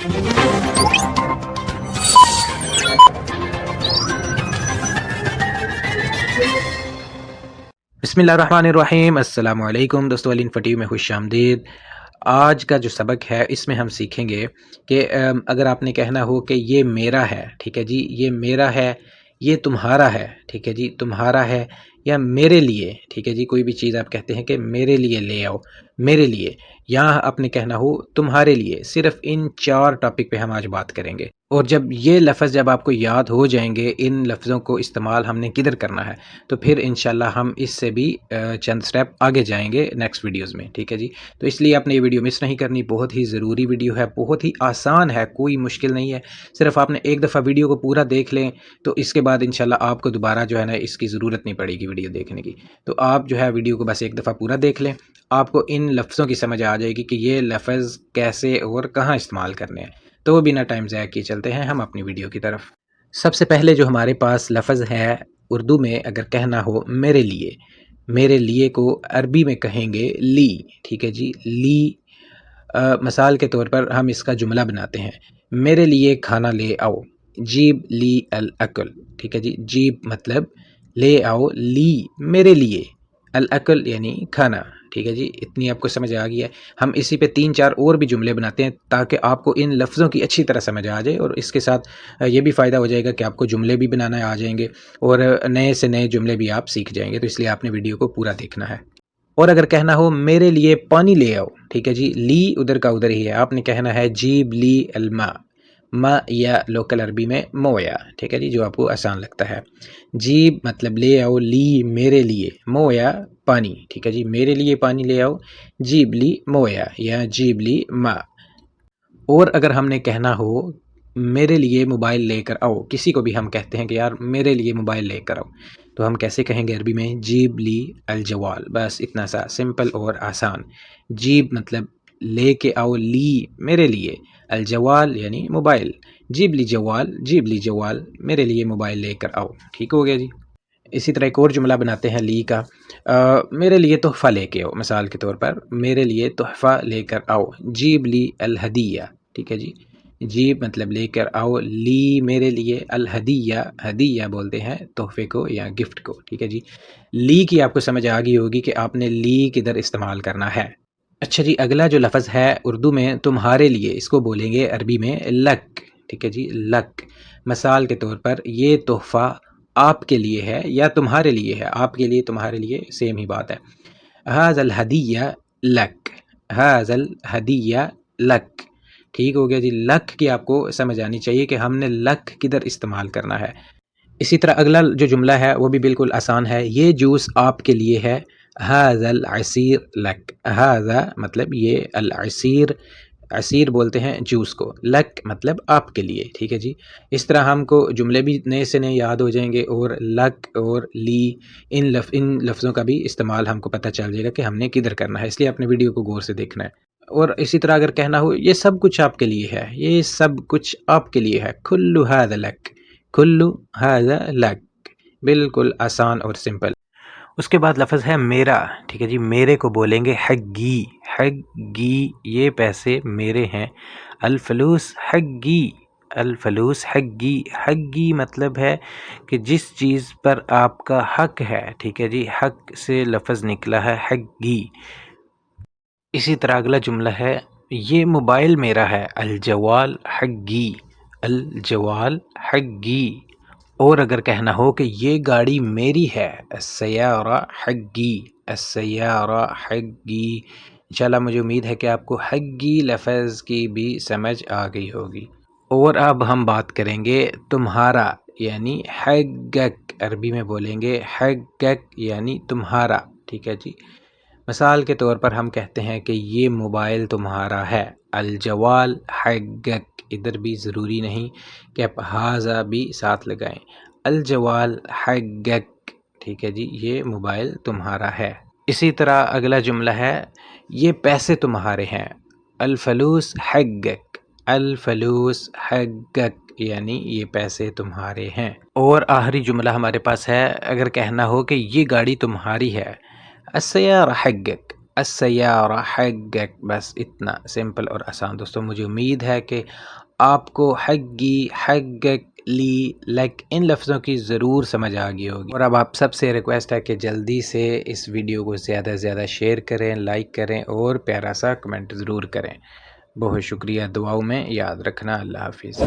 बिस्मिल्लाहिर्रहमानिर्रहीम। अस्सलाम वालेकुम दोस्तों, अली फटी में खुश आमदीद। आज का जो सबक है इसमें हम सीखेंगे कि अगर आपने कहना हो कि ये मेरा है, ठीक है जी, ये मेरा है, ये तुम्हारा है, ठीक है जी, तुम्हारा है, या मेरे लिए, ठीक है जी, कोई भी चीज़ आप कहते हैं कि मेरे लिए ले आओ, मेरे लिए, या आपने कहना हो तुम्हारे लिए। सिर्फ इन 4 टॉपिक पे हम आज बात करेंगे। और जब ये लफ्ज़ जब आपको याद हो जाएंगे, इन लफ्ज़ों को इस्तेमाल हमने किधर करना है, तो फिर इंशाल्लाह हम इससे भी चंद स्टेप आगे जाएंगे नेक्स्ट वीडियोस में, ठीक है जी। तो इसलिए आपने ये वीडियो मिस नहीं करनी, बहुत ही ज़रूरी वीडियो है, बहुत ही आसान है, कोई मुश्किल नहीं है। सिर्फ आपने एक दफ़ा वीडियो को पूरा देख लें तो इसके बाद इंशाल्लाह आपको दोबारा जो है ना इसकी ज़रूरत नहीं पड़ेगी वीडियो देखने की। तो आप जो है वीडियो को बस एक दफ़ा पूरा देख लें, आपको इन लफ्ज़ों की समझ आ जाएगी कि ये लफ्ज़ कैसे और कहाँ इस्तेमाल करने हैं। तो बिना टाइम ज़ाया किए चलते हैं हम अपनी वीडियो की तरफ। सबसे पहले जो हमारे पास लफ्ज़ है उर्दू में, अगर कहना हो मेरे लिए, मेरे लिए को अरबी में कहेंगे ली, ठीक है जी, ली। मिसाल के तौर पर हम इसका जुमला बनाते हैं, मेरे लिए खाना ले आओ, जीब ली अल अकल, ठीक है जी, जीब मतलब ले आओ, ली मेरे लिए, अल अकल यानी खाना, ठीक है जी। इतनी आपको समझ आ गई है। हम इसी पे 3-4 और भी जुमले बनाते हैं ताकि आपको इन लफ्ज़ों की अच्छी तरह समझ आ जाए, और इसके साथ ये भी फ़ायदा हो जाएगा कि आपको जुमले भी बनाना आ जाएंगे और नए से नए जुमले भी आप सीख जाएंगे। तो इसलिए आपने वीडियो को पूरा देखना है। और अगर कहना हो मेरे लिए पानी ले आओ, ठीक है जी, ली उधर का उधर ही है, आपने कहना है जीब ली अलमा, मा या लोकल अरबी में मोया, ठीक है जी, जो आपको आसान लगता है। जीब मतलब ले आओ, ली मेरे लिए, मोया पानी, ठीक है जी, मेरे लिए पानी ले आओ, जीब ली मोया या जीब ली मा। और अगर हमने कहना हो मेरे लिए मोबाइल लेकर आओ, किसी को भी हम कहते हैं कि यार मेरे लिए मोबाइल लेकर आओ, तो हम कैसे कहेंगे अरबी में, जीब ली अल जवाल। बस इतना सा सिंपल और आसान। जीब मतलब ले के आओ, ली मेरे लिए, अल जवाल यानी मोबाइल, जीब ली जवाल, जीब ली जवाल मेरे लिए मोबाइल लेकर आओ, ठीक हो गया जी। इसी तरह एक और जुमला बनाते हैं ली का, मेरे लिए तोहफ़ा लेके आओ, मिसाल के तौर पर मेरे लिए तोहफ़ा लेकर आओ, जीब ली अल हदिया, ठीक है जी, जीब मतलब लेकर आओ, ली मेरे लिए अल हदिया, हदिया बोलते हैं तोहफे को या गिफ्ट को, ठीक है जी। ली की आपको समझ आ गई होगी कि आपने ली किधर इस्तेमाल करना है। अच्छा जी, अगला जो लफ्ज़ है उर्दू में तुम्हारे लिए, इसको बोलेंगे अरबी में लक, ठीक है जी, लक। मिसाल के तौर पर ये तोहफ़ा आपके लिए है या तुम्हारे लिए है, आपके लिए तुम्हारे लिए सेम ही बात है। हाज़ल हदिया लक, हाज़ल हदिया लक, ठीक हो गया जी। लक की आपको समझ आनी चाहिए कि हमने लक किधर इस्तेमाल करना है। इसी तरह अगला जो जुमला है वो भी बिल्कुल आसान है, ये जूस आपके लिए है, हाज़ल असीर लक, हाज़ा मतलब ये, अल असीर, असीर बोलते हैं जूस को, लक मतलब आपके लिए, ठीक है जी। इस तरह हमको जुमले भी नए से नए याद हो जाएंगे और लक और ली इन लफ्ज़ों का भी इस्तेमाल हमको पता चल जाएगा कि हमने किधर करना है, इसलिए अपने वीडियो को गौर से देखना है। और इसी तरह अगर कहना हो ये सब कुछ आपके लिए है, ये सब कुछ आपके लिए है, कुल्लु हाज़ा लक, कुल्लु हाज़ा लक, बिल्कुल आसान और सिंपल। उसके बाद लफ्ज़ है मेरा, ठीक है जी, मेरे को बोलेंगे हग्गी, हग्गी ये पैसे मेरे हैं, अल-फलूस हग्गी, अल-फलूस हग्गी, हग्गी मतलब है कि जिस चीज़ पर आपका हक है, ठीक है जी, हक से लफ्ज़ निकला है हग्गी। इसी तरह अगला जुमला है ये मोबाइल मेरा है, अल-जवाल हग्गी, अल-जवाल हग्गी। और अगर कहना हो कि ये गाड़ी मेरी है, अस्सयारा हग्गी, अस्सयारा हग्गी। इंशाल्लाह मुझे उम्मीद है कि आपको हग्गी लफ्ज़ की भी समझ आ गई होगी। और अब हम बात करेंगे तुम्हारा, यानी हग्गक, अरबी में बोलेंगे हग्गक यानी तुम्हारा, ठीक है जी। मिसाल के तौर पर हम कहते हैं कि ये मोबाइल तुम्हारा है, अल-जवाल हग्गक, इधर भी ज़रूरी नहीं कि आप हाज़ा भी साथ लगाएं, अल-जवाल हग्गक, ठीक है जी, ये मोबाइल तुम्हारा है। इसी तरह अगला जुमला है ये पैसे तुम्हारे हैं, अल-फलूस हग्गक, अल-फलूस हग्गक यानी ये पैसे तुम्हारे हैं। और आखिरी जुमला हमारे पास है, अगर कहना हो कि ये गाड़ी तुम्हारी है, अस्सयारा हग्गक, السیارہ حقک، بس اتنا سمپل اور آسان دوستوں. مجھے امید ہے کہ آپ کو حقی، حقک، لی، لک ان لفظوں کی ضرور سمجھ آ گئی ہوگی. اور اب آپ سب سے ریکویسٹ ہے کہ جلدی سے اس ویڈیو کو زیادہ سے زیادہ شیئر کریں، لائک کریں اور پیارا سا کمنٹ ضرور کریں. بہت شکریہ. دعاؤں میں یاد رکھنا. اللہ حافظ.